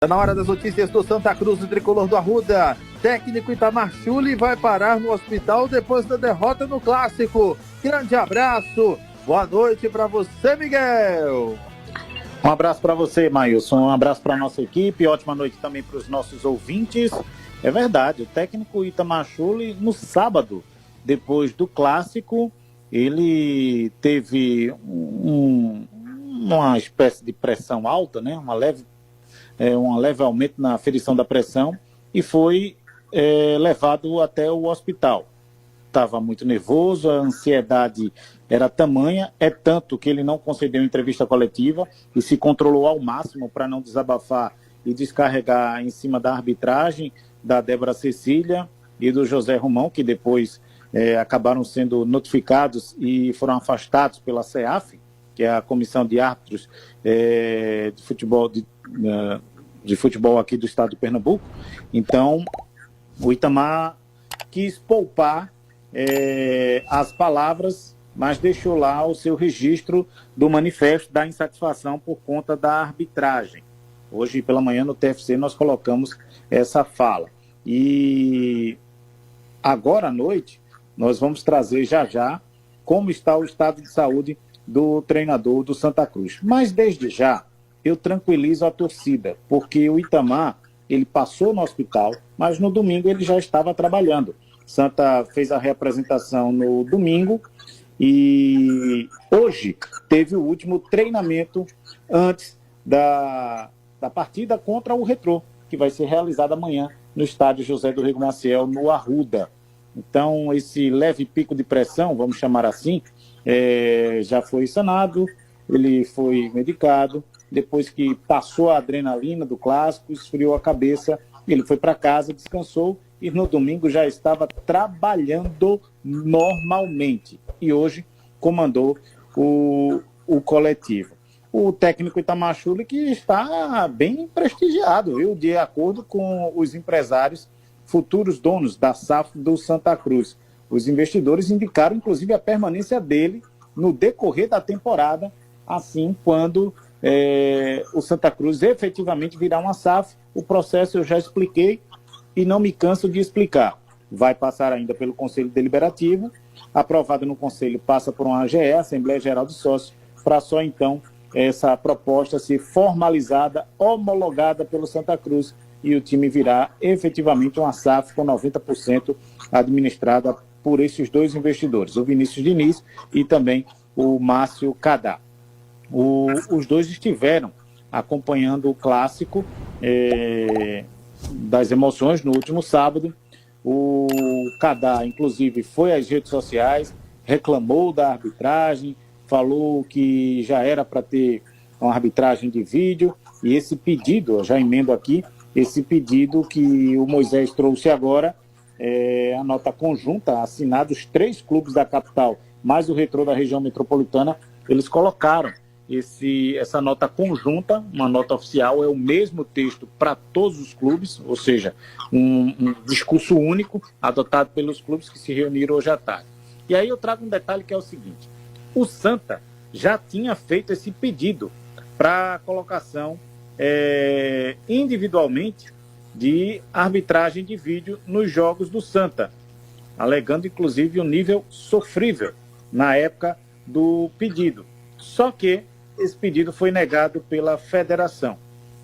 Tá na hora das notícias do Santa Cruz, do tricolor do Arruda. Técnico Itamar Schulli vai parar no hospital depois da derrota no Clássico. Grande abraço. Boa noite para você, Miguel. Um abraço para você, Maílson. Um abraço para a nossa equipe. Ótima noite também para os nossos ouvintes. É verdade, o técnico Itamar Schulli, no sábado, depois do Clássico, ele teve uma espécie de pressão alta, né? Um leve aumento na aferição da pressão e foi levado até o hospital. Estava muito nervoso, a ansiedade era tamanha, é tanto que ele não concedeu entrevista coletiva e se controlou ao máximo para não desabafar e descarregar em cima da arbitragem da Débora Cecília e do José Romão, que depois acabaram sendo notificados e foram afastados pela CEAF, que é a Comissão de Árbitros de futebol aqui do estado de Pernambuco. Então, o Itamar quis poupar as palavras, mas deixou lá o seu registro do manifesto da insatisfação por conta da arbitragem. Hoje pela manhã no TFC nós colocamos essa fala. E agora à noite nós vamos trazer já como está o estado de saúde do treinador do Santa Cruz. Mas desde já eu tranquilizo a torcida, porque o Itamar, ele passou no hospital, mas no domingo ele já estava trabalhando. Santa fez a reapresentação no domingo e hoje teve o último treinamento antes da partida contra o Retrô, que vai ser realizada amanhã no estádio José do Rego Maciel, no Arruda. Então, esse leve pico de pressão, vamos chamar assim, já foi sanado, ele foi medicado. Depois que passou a adrenalina do Clássico, esfriou a cabeça, ele foi para casa, descansou e no domingo já estava trabalhando normalmente. E hoje comandou o coletivo. O técnico Itamar Schulli, que está bem prestigiado, viu? De acordo com os empresários, futuros donos da SAF do Santa Cruz. Os investidores indicaram, inclusive, a permanência dele no decorrer da temporada, assim, quando o Santa Cruz efetivamente virá uma SAF. O processo eu já expliquei e não me canso de explicar. Vai passar ainda pelo Conselho Deliberativo, aprovado no Conselho, passa por uma AGE, Assembleia Geral de Sócios, para só então essa proposta ser formalizada, homologada pelo Santa Cruz, e o time virá efetivamente uma SAF com 90% administrada por esses dois investidores, o Vinícius Diniz e também o Márcio Cadá. Os dois estiveram acompanhando o Clássico das emoções no último sábado. O Cadá, inclusive, foi às redes sociais, reclamou da arbitragem, falou que já era para ter uma arbitragem de vídeo, e esse pedido, eu já emendo aqui, esse pedido que o Moisés trouxe agora, a nota conjunta, assinada os 3 clubes da capital, mais o Retrô da região metropolitana, eles colocaram essa nota conjunta, uma nota oficial, é o mesmo texto para todos os clubes, ou seja, um discurso único adotado pelos clubes que se reuniram hoje à tarde. E aí eu trago um detalhe que é o seguinte: o Santa já tinha feito esse pedido para colocação individualmente de arbitragem de vídeo nos jogos do Santa, alegando inclusive um nível sofrível na época do pedido. Só que esse pedido foi negado pela federação.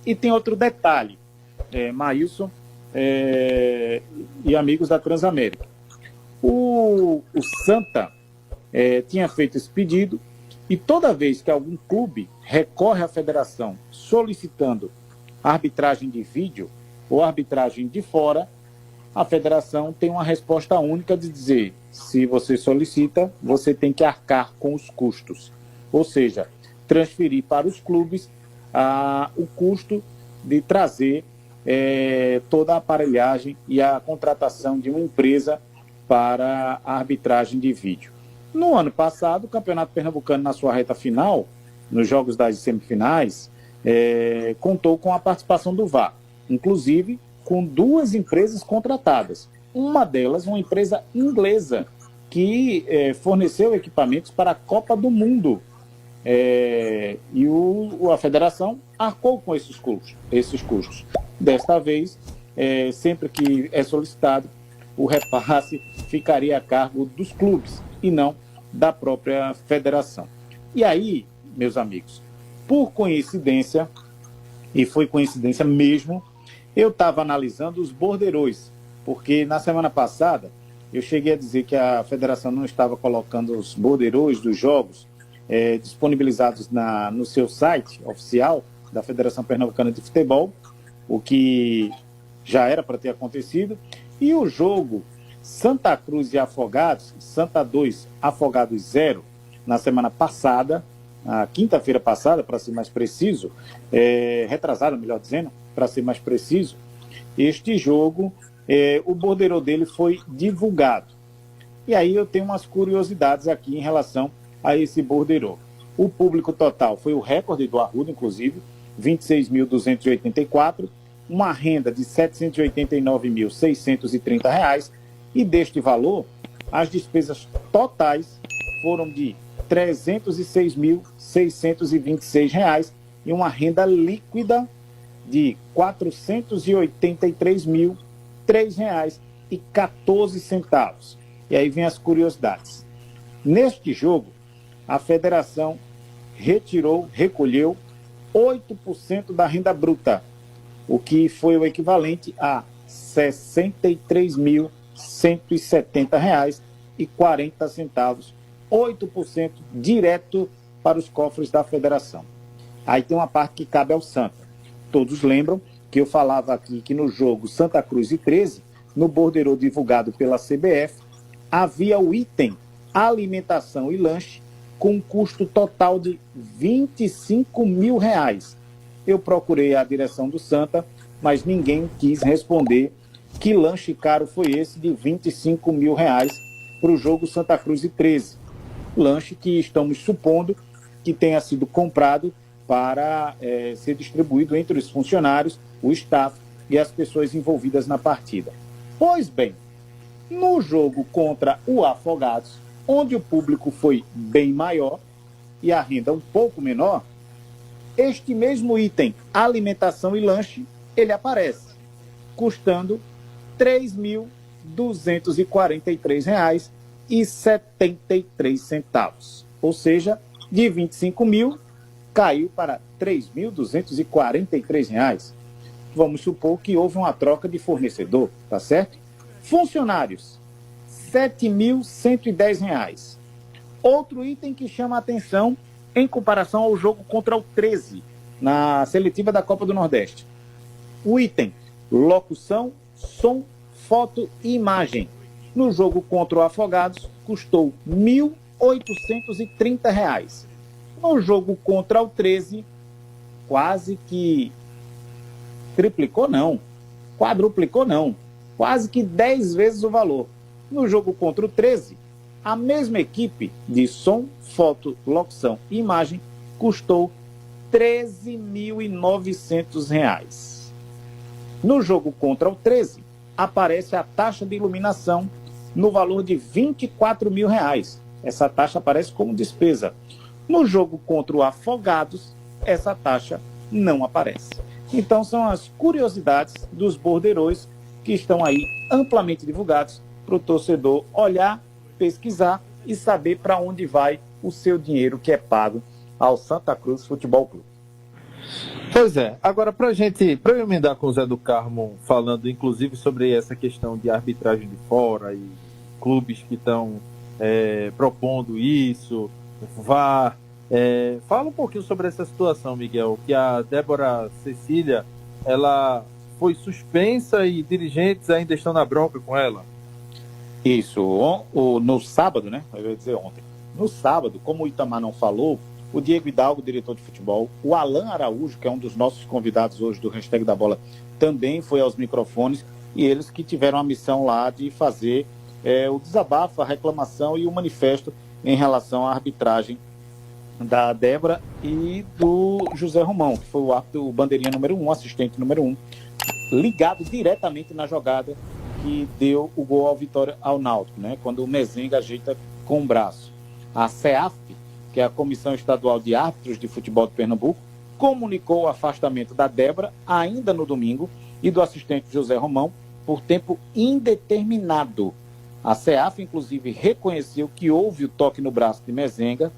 E tem outro detalhe, Maílson e amigos da Transamérica. O Santa tinha feito esse pedido e toda vez que algum clube recorre à federação solicitando arbitragem de vídeo ou arbitragem de fora, a federação tem uma resposta única de dizer: se você solicita, você tem que arcar com os custos. Ou seja, transferir para os clubes o custo de trazer toda a aparelhagem e a contratação de uma empresa para a arbitragem de vídeo. No ano passado, o Campeonato Pernambucano, na sua reta final, nos jogos das semifinais, contou com a participação do VAR, inclusive com 2 empresas contratadas. Uma delas, uma empresa inglesa, que forneceu equipamentos para a Copa do Mundo. e a federação arcou com esses custos. Desta vez, sempre que é solicitado, o repasse ficaria a cargo dos clubes e não da própria federação. E aí, meus amigos, por coincidência, e foi coincidência mesmo, eu estava analisando os borderôs, porque na semana passada eu cheguei a dizer que a federação não estava colocando os borderôs dos jogos disponibilizados no seu site oficial da Federação Pernambucana de Futebol, o que já era para ter acontecido, e o jogo Santa Cruz e Afogados, Santa 2, Afogados 0, na semana passada, na quinta-feira passada, para ser mais preciso, retrasada, melhor dizendo, para ser mais preciso, este jogo, o borderô dele foi divulgado. E aí eu tenho umas curiosidades aqui em relação a esse borderô. O público total foi o recorde do Arruda, inclusive, 26.284, uma renda de R$ 789.630, e deste valor, as despesas totais foram de R$ 306.626 e uma renda líquida de R$ 483.003,14. E aí vem as curiosidades. Neste jogo, a federação recolheu 8% da renda bruta, o que foi o equivalente a R$ 63.170,40, 8% direto para os cofres da federação. Aí tem uma parte que cabe ao Santa. Todos lembram que eu falava aqui que no jogo Santa Cruz e 13, no borderô divulgado pela CBF, havia o item alimentação e lanche com um custo total de R$ 25 mil. Eu procurei a direção do Santa, mas ninguém quis responder que lanche caro foi esse de R$ 25 mil para o jogo Santa Cruz e 13. Lanche que estamos supondo que tenha sido comprado para ser distribuído entre os funcionários, o staff e as pessoas envolvidas na partida. Pois bem, no jogo contra o Afogados, onde o público foi bem maior e a renda um pouco menor, este mesmo item, alimentação e lanche, ele aparece, custando R$ 3.243,73. Ou seja, de 25 mil, caiu para R$ 3.243. Vamos supor que houve uma troca de fornecedor, tá certo? Funcionários, R$ 7.110. Outro item que chama a atenção em comparação ao jogo contra o 13, na seletiva da Copa do Nordeste. O item, locução, som, foto e imagem. No jogo contra o Afogados, custou R$ 1.830. No jogo contra o 13, quase que triplicou não, quadruplicou não, quase que 10 vezes o valor. No jogo contra o 13, a mesma equipe de som, foto, locução e imagem custou R$ 13.900. No jogo contra o 13, aparece a taxa de iluminação no valor de R$ 24 mil. Essa taxa aparece como despesa. No jogo contra o Afogados, essa taxa não aparece. Então, são as curiosidades dos borderôs que estão aí amplamente divulgados para o torcedor olhar, pesquisar e saber para onde vai o seu dinheiro que é pago ao Santa Cruz Futebol Clube. Pois é. Agora, para eu emendar com o Zé do Carmo, falando inclusive sobre essa questão de arbitragem de fora e clubes que estão propondo isso, VAR, fala um pouquinho sobre essa situação, Miguel, que a Débora Cecília, ela foi suspensa e dirigentes ainda estão na bronca com ela. Isso, no sábado, né? Eu ia dizer ontem. No sábado, como o Itamar não falou, o Diego Hidalgo, diretor de futebol, o Alan Araújo, que é um dos nossos convidados hoje do Hashtag da Bola, também foi aos microfones, e eles que tiveram a missão lá de fazer o desabafo, a reclamação e o manifesto em relação à arbitragem da Débora e do José Romão, que foi o árbitro, o bandeirinha número 1, assistente número 1, ligado diretamente na jogada que deu o gol ao Vitória ao Náutico, né? Quando o Mezenga ajeita com o braço. A CEAF, que é a Comissão Estadual de Árbitros de Futebol de Pernambuco, comunicou o afastamento da Débora ainda no domingo e do assistente José Romão por tempo indeterminado. A CEAF, inclusive, reconheceu que houve o toque no braço de Mezenga,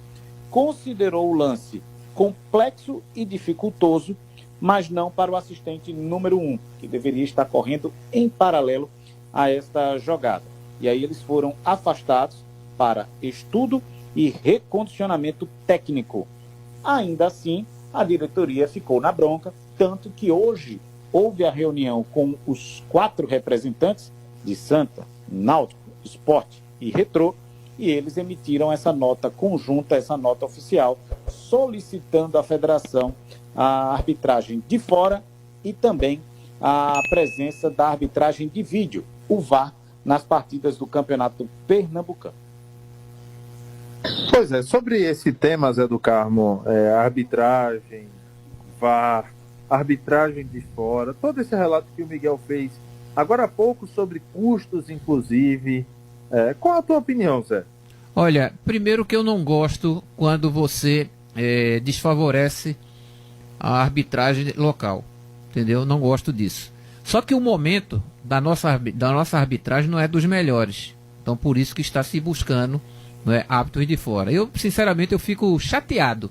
considerou o lance complexo e dificultoso, mas não para o assistente número 1, que deveria estar correndo em paralelo a esta jogada. E aí eles foram afastados para estudo e recondicionamento técnico. Ainda assim, a diretoria ficou na bronca, tanto que hoje houve a reunião com os 4 representantes de Santa, Náutico, Sport e Retrô, e eles emitiram essa nota conjunta, essa nota oficial, solicitando à federação a arbitragem de fora e também a presença da arbitragem de vídeo, o VAR, nas partidas do Campeonato Pernambucano. Pois é, sobre esse tema, Zé do Carmo, arbitragem, VAR, arbitragem de fora, todo esse relato que o Miguel fez agora há pouco sobre custos, inclusive. Qual a tua opinião, Zé? Olha, primeiro que eu não gosto quando você desfavorece a arbitragem local, entendeu? Não gosto disso. Só que o momento da nossa arbitragem não é dos melhores. Então, por isso que está se buscando, não é, árbitros de fora. Eu, sinceramente, eu fico chateado,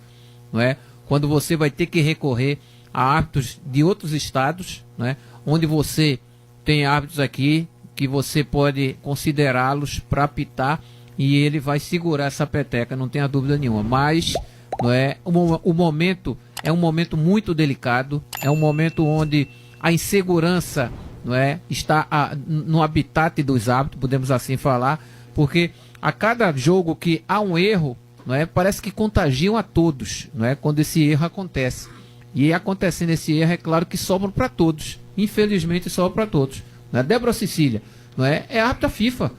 não é, quando você vai ter que recorrer a árbitros de outros estados, não é, onde você tem árbitros aqui que você pode considerá-los para apitar e ele vai segurar essa peteca, não tenha dúvida nenhuma. Mas não é, o momento é um momento muito delicado, é um momento onde a insegurança, não é, está no habitat dos árbitros, podemos assim falar, porque a cada jogo que há um erro, não é, parece que contagiam a todos, não é, quando esse erro acontece. E acontecendo esse erro, é claro que sobra para todos. Infelizmente sobra para todos. Não é? Débora Cecília, não é árbitra FIFA,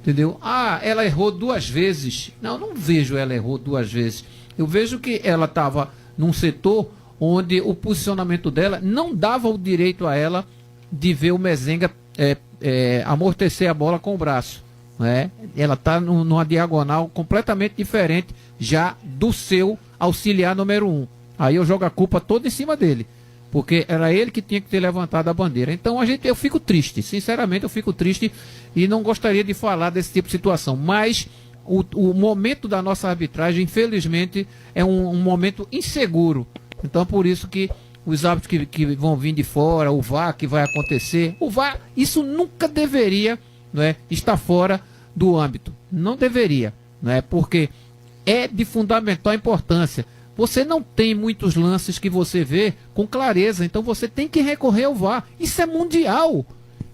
entendeu? Ah, ela errou 2 vezes. Não vejo ela errou 2 vezes. Eu vejo que ela estava num setor onde o posicionamento dela não dava o direito a ela de ver o Mezenga amortecer a bola com o braço. Não é? Ela está numa diagonal completamente diferente já do seu auxiliar número 1. Aí eu jogo a culpa toda em cima dele, porque era ele que tinha que ter levantado a bandeira. Então eu fico triste, sinceramente eu fico triste e não gostaria de falar desse tipo de situação, mas o momento da nossa arbitragem, infelizmente, é um momento inseguro. Então por isso que os árbitros que vão vir de fora, o VAR que vai acontecer, o VAR, isso nunca deveria, não é, estar fora do âmbito, não deveria, não é, porque é de fundamental importância. Você não tem muitos lances que você vê com clareza, então você tem que recorrer ao VAR. Isso é mundial.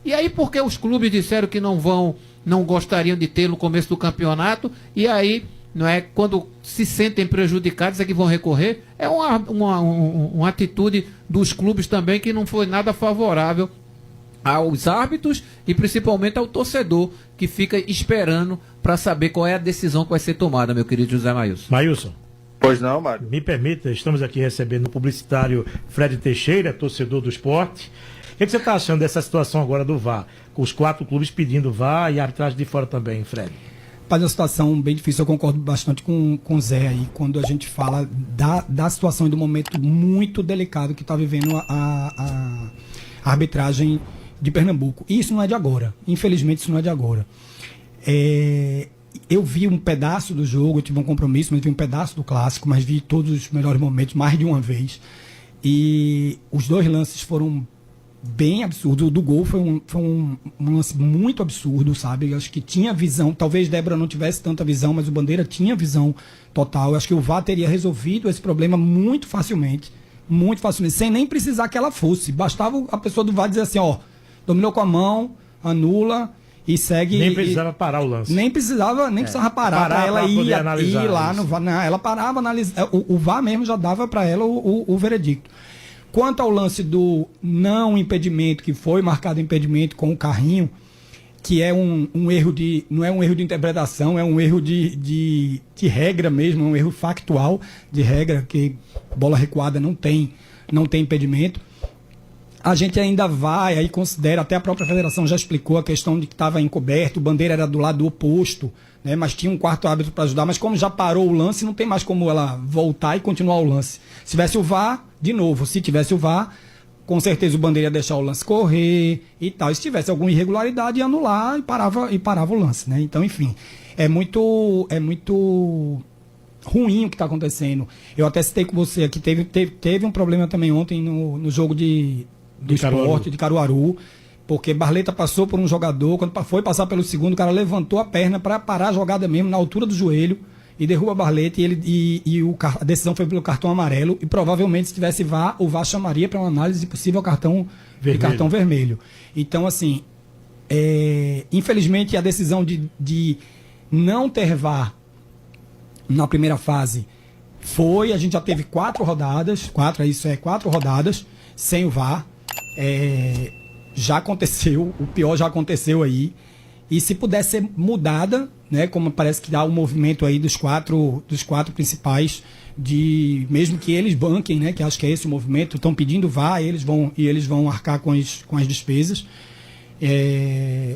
E aí, porque os clubes disseram que não gostariam de ter no começo do campeonato, e aí, não é, quando se sentem prejudicados é que vão recorrer? É uma atitude dos clubes também que não foi nada favorável aos árbitros e principalmente ao torcedor, que fica esperando para saber qual é a decisão que vai ser tomada, meu querido José Maílson. Maílson. Pois não, Mário. Me permita, estamos aqui recebendo o publicitário Fred Teixeira, torcedor do esporte. O que você está achando dessa situação agora do VAR? Com os 4 clubes pedindo VAR e a arbitragem de fora também, Fred? Mas é uma situação bem difícil, eu concordo bastante com o Zé aí, quando a gente fala da situação e do momento muito delicado que está vivendo a arbitragem de Pernambuco. E isso não é de agora, infelizmente isso não é de agora. Eu vi um pedaço do jogo, eu tive um compromisso, mas vi um pedaço do clássico, mas vi todos os melhores momentos, mais de uma vez. E os 2 lances foram bem absurdos. O do gol foi um lance muito absurdo, sabe? Eu acho que tinha visão, talvez Débora não tivesse tanta visão, mas o Bandeira tinha visão total. Eu acho que o VAR teria resolvido esse problema muito facilmente, sem nem precisar que ela fosse. Bastava a pessoa do VAR dizer assim, ó, dominou com a mão, anula e segue. Nem precisava parar o lance. Nem precisava parar para ela ir lá no VAR. Não, ela parava, analisava. O VAR mesmo já dava para ela o veredicto. Quanto ao lance do não impedimento, que foi marcado impedimento com o carrinho, que é um erro não é um erro de interpretação, é um erro de regra mesmo, é um erro factual de regra, que bola recuada não tem impedimento. a gente ainda vai, aí considera, até a própria federação já explicou a questão de que estava encoberto, o bandeira era do lado oposto, né, mas tinha um quarto árbitro para ajudar, mas como já parou o lance, não tem mais como ela voltar e continuar o lance. Se tivesse o VAR, de novo, se tivesse o VAR, com certeza o bandeira ia deixar o lance correr e tal. E se tivesse alguma irregularidade, ia anular e parava o lance, né? Então, enfim, é muito ruim o que está acontecendo. Eu até citei com você aqui, teve um problema também ontem no jogo do esporte de Caruaru, porque Barleta passou por um jogador, quando foi passar pelo segundo, o cara levantou a perna para parar a jogada mesmo, na altura do joelho, e derruba Barleta, a decisão foi pelo cartão amarelo, e provavelmente se tivesse VAR, o VAR chamaria para uma análise de possível cartão vermelho. Então, assim, infelizmente a decisão de não ter VAR na primeira fase a gente já teve 4 rodadas sem o VAR. Já aconteceu, o pior já aconteceu aí. E se pudesse ser mudada, né, como parece que há um movimento aí dos quatro principais, mesmo que eles banquem, né, que acho que é esse o movimento, estão pedindo VAR e eles vão arcar com as despesas.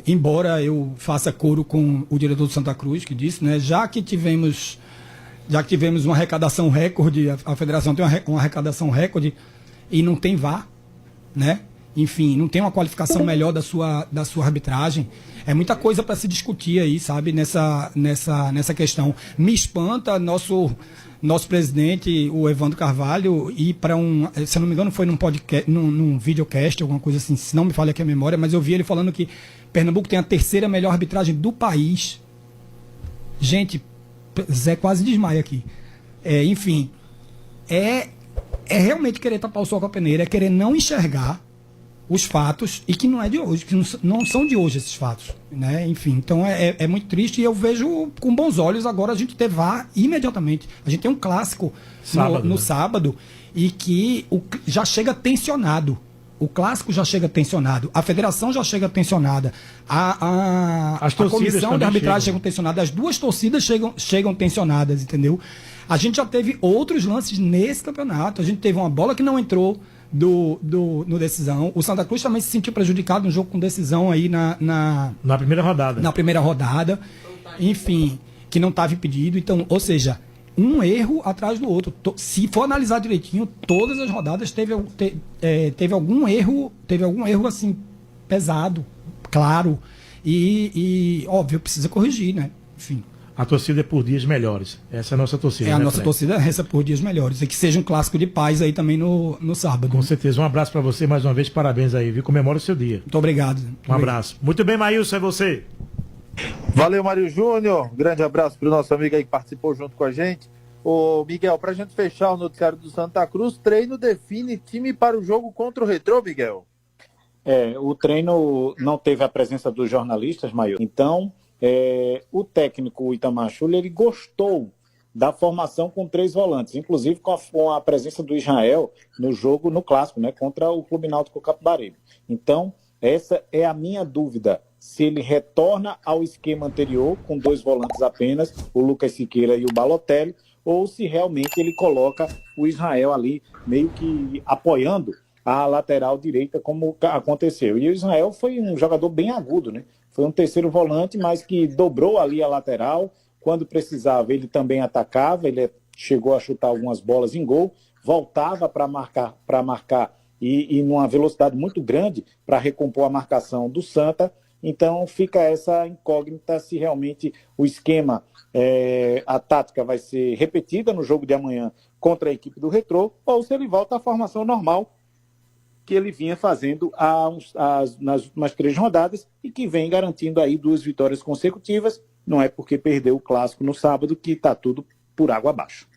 Embora eu faça coro com o diretor do Santa Cruz, que disse, né, já que tivemos uma arrecadação recorde, a federação tem uma arrecadação recorde e não tem VAR, né? Enfim, não tem uma qualificação melhor da sua arbitragem. É muita coisa para se discutir aí, sabe, nessa questão. Me espanta nosso presidente, o Evandro Carvalho, ir para se eu não me engano, foi num podcast, num videocast, alguma coisa assim, se não me falha aqui a memória, mas eu vi ele falando que Pernambuco tem a 3ª melhor arbitragem do país. Gente, Zé quase desmaia aqui. Enfim, é realmente querer tapar o sol com a peneira, é querer não enxergar os fatos, e que não é de hoje, que não são de hoje esses fatos, né? Enfim, então é muito triste, e eu vejo com bons olhos agora a gente ter VAR imediatamente. A gente tem um clássico no sábado, e que já chega tensionado. O clássico já chega tensionado, a federação já chega tensionada, a comissão de arbitragem chega tensionada, as 2 torcidas chegam tensionadas, entendeu? A gente já teve outros lances nesse campeonato, a gente teve uma bola que não entrou no decisão. O Santa Cruz também se sentiu prejudicado no jogo com decisão aí na primeira rodada. Na primeira rodada. Enfim, que não estava impedido. Então, ou seja, um erro atrás do outro. Se for analisar direitinho, todas as rodadas teve algum erro assim, pesado, claro. E óbvio, precisa corrigir, né? Enfim. A torcida é por dias melhores. Essa é a nossa torcida. A nossa torcida é essa por dias melhores. E que seja um clássico de paz aí também no sábado. Com certeza. Um abraço para você mais uma vez. Parabéns aí, viu? Comemora o seu dia. Muito obrigado. Um abraço. Muito bem, Maílson, é você. Valeu, Mário Júnior. Grande abraço para o nosso amigo aí que participou junto com a gente. Ô, Miguel, para a gente fechar o noticiário do Santa Cruz, treino define time para o jogo contra o Retrô, Miguel? O treino não teve a presença dos jornalistas, Maílson. Então, o técnico Itamar Schulli, ele gostou da formação com 3 volantes, inclusive com a presença do Israel no jogo, no clássico, né, contra o Clube Náutico Capibaribe. Então, essa é a minha dúvida, se ele retorna ao esquema anterior, com 2 volantes apenas, o Lucas Siqueira e o Balotelli, ou se realmente ele coloca o Israel ali, meio que apoiando a lateral direita, como aconteceu. E o Israel foi um jogador bem agudo, né? Foi um 3º volante, mas que dobrou ali a lateral. Quando precisava, ele também atacava. Ele chegou a chutar algumas bolas em gol. Voltava para marcar e numa velocidade muito grande para recompor a marcação do Santa. Então fica essa incógnita se realmente o esquema, a tática vai ser repetida no jogo de amanhã contra a equipe do Retrô, ou se ele volta à formação normal que ele vinha fazendo nas últimas 3 rodadas e que vem garantindo aí 2 vitórias consecutivas. Não é porque perdeu o clássico no sábado que está tudo por água abaixo.